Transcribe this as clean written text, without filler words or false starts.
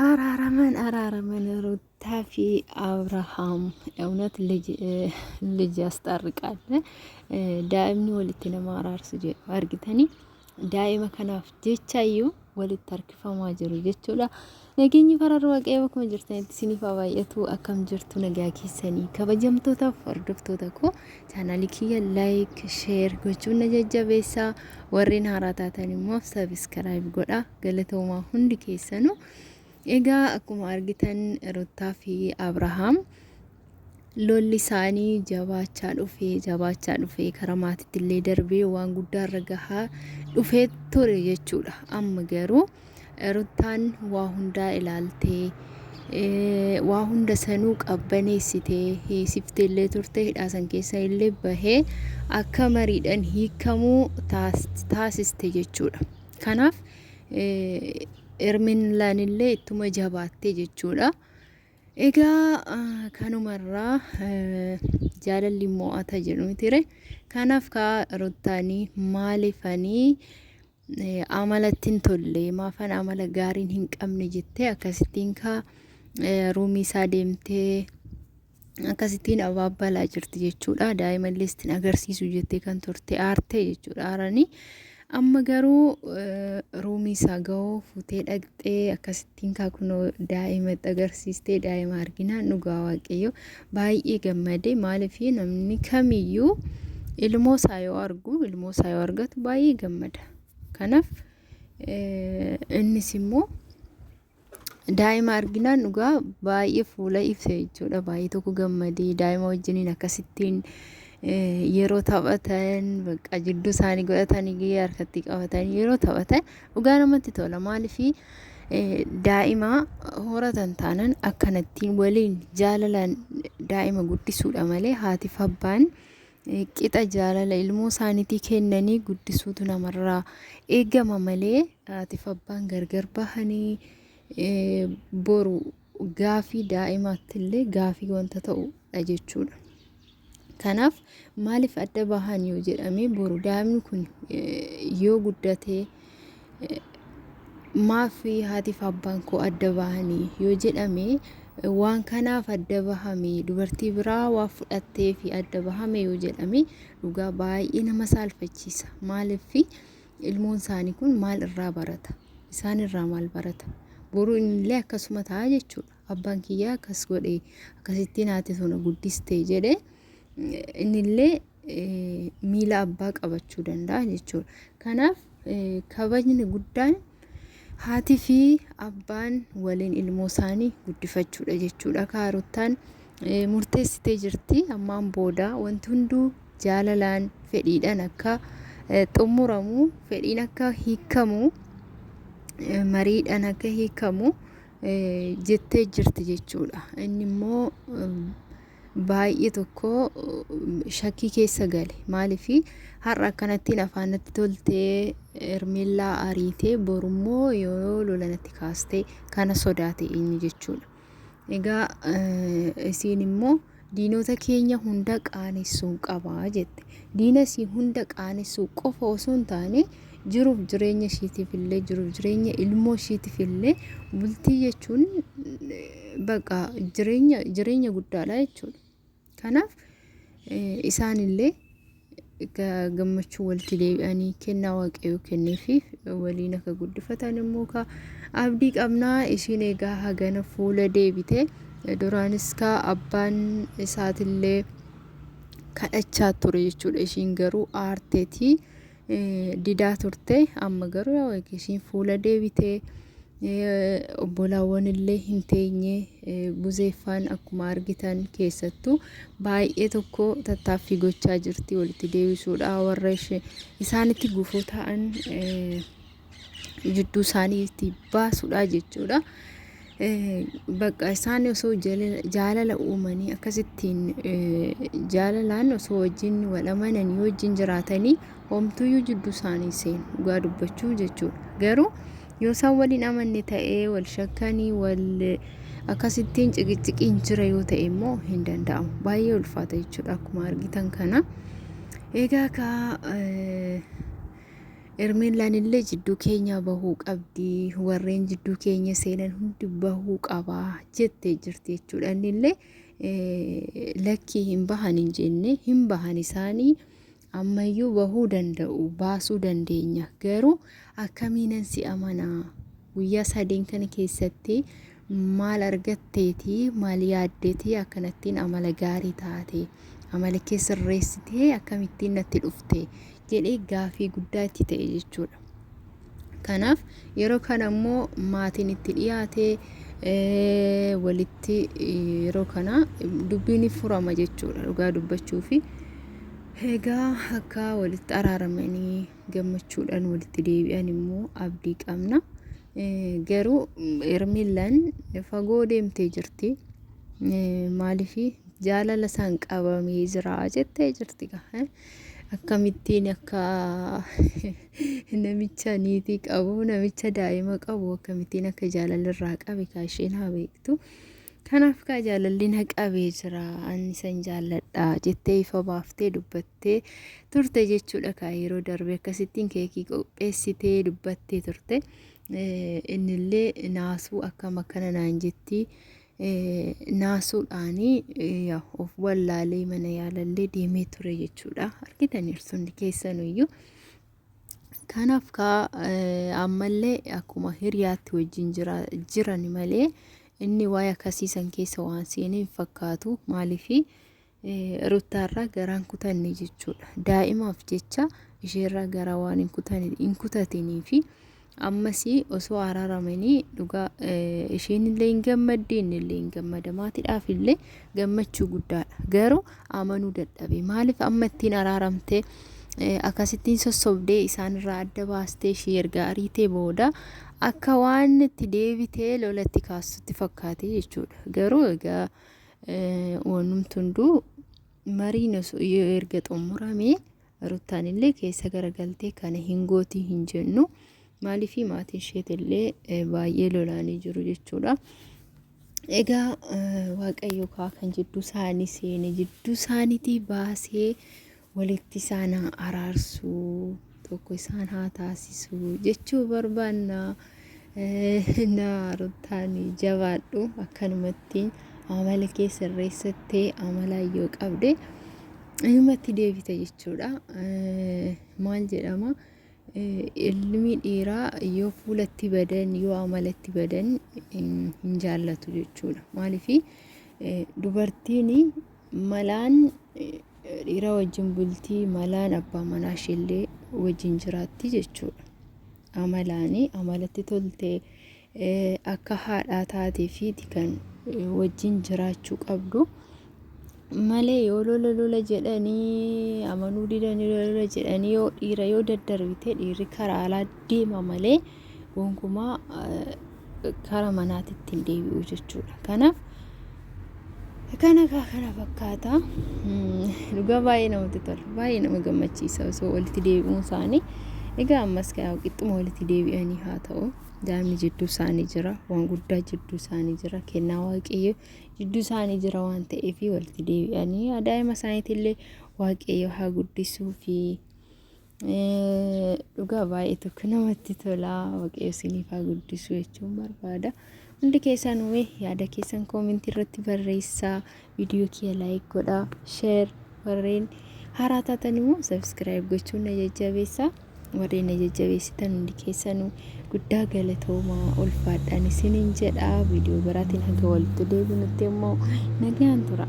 አራራመን ሩታ ፊ አብርሃም እውነት ልጅ ያስታርቃል። ዳኢምኒ ወልቲ ነማ አራርሱ አርጊተኒ ዳኢመ ከናፍ ጀቻዩ ወልት ተርክፈማ ጅሩ ጀቹላ ነጌኝ ፈራር ዋቀየ በከመ ጅርተኒtti siniif baay'atu akkam jirtu nagaa keessanii kabajamtoota hordoftoota ko chaanaalii kiyya like share gochuun na jajjabeessaa warreen haaraa taatan immoo subscribe godha galatoomaa hundi keessanuu. Egaa akkuma argitan Ruutaa fi Abrahaam lolli isaanii jabaachaa dhufee karaa maatiitti illee darbee waan guddaa irra gahaa dhufee ture jechuudha. Amma garuu Ruutaan waa hundaa ilaaltee waa hunda sanuu qabbaneessitee hiisiftee illee turte hidhaasan keessa illee bahee akka mariidhaan hiikamuu taasiste jechuudha. Kanaaf Erminlaan illee ittuma jabaattee jechuudha. Egaa kanumarraa jaalalli mo'ata jedhu tire. Kanaaf ka Ruutaanii maalifanii amalattiin tolle maafan amala gaariin hin qabne jettee akkasittiin ka ruumii isaa deemtee akkasittiin abaabbalaa jirti jechuudha. Daa'imallee ittiin agarsiisu jettee kan turte aartee jechuudha. Aaranii amma garuu ruumii isaa ga'uu fuutee dhaqxee akkasittiin kaakunoo daa'ima agarsiistee daa'ima arginaan dhugaa waaqayyo baay'ee gammadee maaliif namni kamiyyuu ilmoo isaa yoo argatu baay'ee gammada. Kanaaf innis immoo daa'ima arginaan dhugaa baay'ee fuula ibsa jechuudha. Baay'ee tokko gammadee daa'ima wajjiniin akkasittiin yeroo taphatan bakka jidduu isaanii godhatanii gahee harkatti qabatanii yeroo taphatan dhugaa namatti tola. Maaliif daa'ima horatan taanan akkanattiin waliin jaalalaan daa'ima guddisuudha malee haatiif abbaan qixa jaalala ilmoo isaaniitii kennanii guddisuutu namarraa eegama malee haatiif abbaan gargar bahanii boru gaafii daa'imaatti illee gaafii wanta ta'udha jechuudha. Kanaaf maaliif adda bahan yoo jedhame boru daa'imni kun yoo guddate maafi haatiif abbaan koo adda bahanii yoo jedhame waan kanaaf adda bahame dubartii biraa waa fudhattee fi adda bahame yoo jedhame dhugaa baay'ee nama saalfachiisa. Maaliif ilmoon isaanii kun maal irraa barata? Isaan irraa maal barata? Boru illee akkasuma ta'a jechuudha. Abbaan kiyyaa akkas godhee akkasittiin haati tona guddistee jedhee innillee miila abbaa qabachuu danda'a jechuudha. Kanaaf kabajni guddaan haati fi abbaan waliin ilmoo isaanii guddifachuudha jechuudha. Ruutaan murteessitee jirti. Ammaan booda wanti hunduu jaalalaan fedhiidhaan akka xumuramu fedhiin akka hiikamu mariidhaan akka hiikamu jettee jirti jechuudha. Inni immoo baay'ee tokko shakkii keessa gale. Maaliif har'a akkanattiin afaanatti toltee Ermillaa ariitee borummoo yoo lolanatti kaastee kana sodaate inni jechuudha. Egaa isiin immoo diinota keenya hunda qaanessuu qabaa jette. Diina isii hunda qaanessuu qofa osoo hin taane jiruuf jireenya ishiitiif illee jiruuf jireenya ilmoo ishiitiif illee bultii jechuun baqa jireenya guddaadha jechuudha. Kanaaf isaan illee gammachuu walitti deebi'anii kennaa waaqayyoo kenneefi waliin akka guddifatan immoo ka abdii qabnaa. Ishiin egaa hagana fuula deebite duraanis ka abbaan isaatillee kadhachaa ture jechuudha. Ishiin garuu aarteetii didaa turte. Amma garuu ishiin fuula deebite obbolaawwan illee hin teenye buzeeffaan akkuma argitan keessattuu baay'ee tokko tattaaffii gochaa jirti walitti deebisuudha. Warra isaanitti gufuu ta'an jidduu isaaniitti baasuudha jechuudha. Bakka isaan osoo jaalala uumanii akkasittiin jaalalaan osoo wajjin wal amananii wajjin jiraatanii homtuyyuu jidduu isaanii seenu dhugaa dubbachuu jechuudha. Garuu yoo isaan waliin amanne ta'ee wal shakkanii wal akkasittiin ciqiciqiin jira yoo ta'e immoo hin danda'amu. Baay'ee ulfaata jechuudha akkuma argitan kana. Egaa ka Ermeelaan illee jidduu keenya bahuu qabdi, warreen jidduu keenya seenan hundi bahuu qabaa jettee jirti jechuudha. Innillee lakkii hin bahan hin jenne, hin bahan isaanii ammayyuu bahuu danda'u, baasuu dandeenya. Garuu akkamiinan si amanaa guyyaa sadeen kana keessatti maal argatteeti, maal yaaddeeti akkanattiin amala gaarii taate, amala kee sirreessitee akkamittiin natti dhufte jedhee gaafii guddaa itti ta'e jechuudha. Kanaaf yeroo kana immoo maatiin itti dhiyaate walitti yeroo kana dubbiin furama jechuudha. Dhugaa dubbachuufi egaa akka walitti araaramanii gammachuudhaan walitti deebi'an immoo abdii qabna. Garuu Ermeelaan fagoo deemtee jirti. Maaliifi jaalala isaan qabamee jira jettee jirti gaa. Akkamittiin akka namicha niitii qabu, namicha daa'ima qabu akkamittiin akka jaalala irraa qabe kaasheen haa beektu. Kanaaf kaa jaalalli na qabee jira, ani san jaalladha jettee ifa baaftee dubbattee turte jechuudha. Kaa yeroo darbe akkasittiin keekii qopheessitee dubbattee turte. Innillee naasuu akkam akkana naan jetti. Naasuudhaanii of wallaalee mana yaalallee deemee ture jechuudha. Argitaniirtu hundi keessanuyyuu. Kanaaf kaa ammallee akkuma hiriyaatti wajjin jiran malee inni waa'ee akkasiisan keessa waan seenee hin fakkaatu. Maaliifi Ruttaarraa garaan kutanne jechuudha. Daa'imaaf jecha isheerraa garaa waan hin kutatiniifi ammasii osoo araaramanii dhugaa isheen illee hin gammadde, inni illee hin gammada. Maatiidhaaf illee gammachuu guddaadha. Garuu amanuu dadhabe. Maaliif amma ittiin araaramtee akkasittiin sossobdee isaanirraa adda baastee ishee erga ariitee booda akka waan itti deebitee lolatti kaasutti fakkaate jechuudha. Garuu egaa wanumti hunduu mariin erga xumuramee Ruttaan illee keessa garagaltee kana hin gootii hin jennu. Maaliifi maatiin isheetillee baay'ee lolaanii jiru jechuudha. Egaa Waaqayyo kan jidduu isaanii seene, jidduu isaaniitii baasee walitti isaan araarsuu, tokko isaan haa taasisuu jechuu barbaanna. Na Ruttaan jabaadhu, akkanumattiin amala kee sirreessattee amalayyoo qabde inumatti deebite jechuudha. Maal jedhama? Ilmi dhiiraa yoo fuulatti badan, yoo amalatti badan hin jaallatu jechuudha. Maaliifi dubartiin malaan dhiira wajjin bultii, malaan abbaa manaa isheellee wajjin jiraatti jechuudha. Amalaanii amalatti toltee akka haadhaa taateefiiti kan wajjin jiraachuu qabdu. Malee yoo lola jedhanii amanuu didanii lola jedhanii yoo dhiira yoo daddarbite dhiirri karaa alaa deema malee gonkumaa karaa manaatitti hin deebi'u jechuudha. Kanaaf kana fakkaata. Dhugaa baay'ee namatti tola, baay'ee nama gammachiisa osoo walitti deebi'uun isaanii. Egaa ammas qixxuma walitti deebi'anii haa ta'u. Daa'imni jidduu isaanii jira, waan guddaa jidduu isaanii jira, kennaa Waaqayyo jidduu isaanii jira waan ta'eef walitti deebi'anii daa'ima isaaniitillee Waaqayyo haa guddisuufi dhugaa baay'ee tokko namatti tola. Waaqayyo isiniif haa guddisu jechuun barbaada. Hundi keessanuu yaada keessan koomentii irratti barreessaa, viidiyoo kee laayik godhaa, sheer, warreen haaraa taatan immoo sabskiraayib gochuun na jajjabeessaa. Warreen na jajjabeessitan hundi keessanuu guddaa galatoomaa, ulfaadhaan isiniin jedha. Viidiyoo biraatiin haga walitti deebinutti immoo nagaan tura.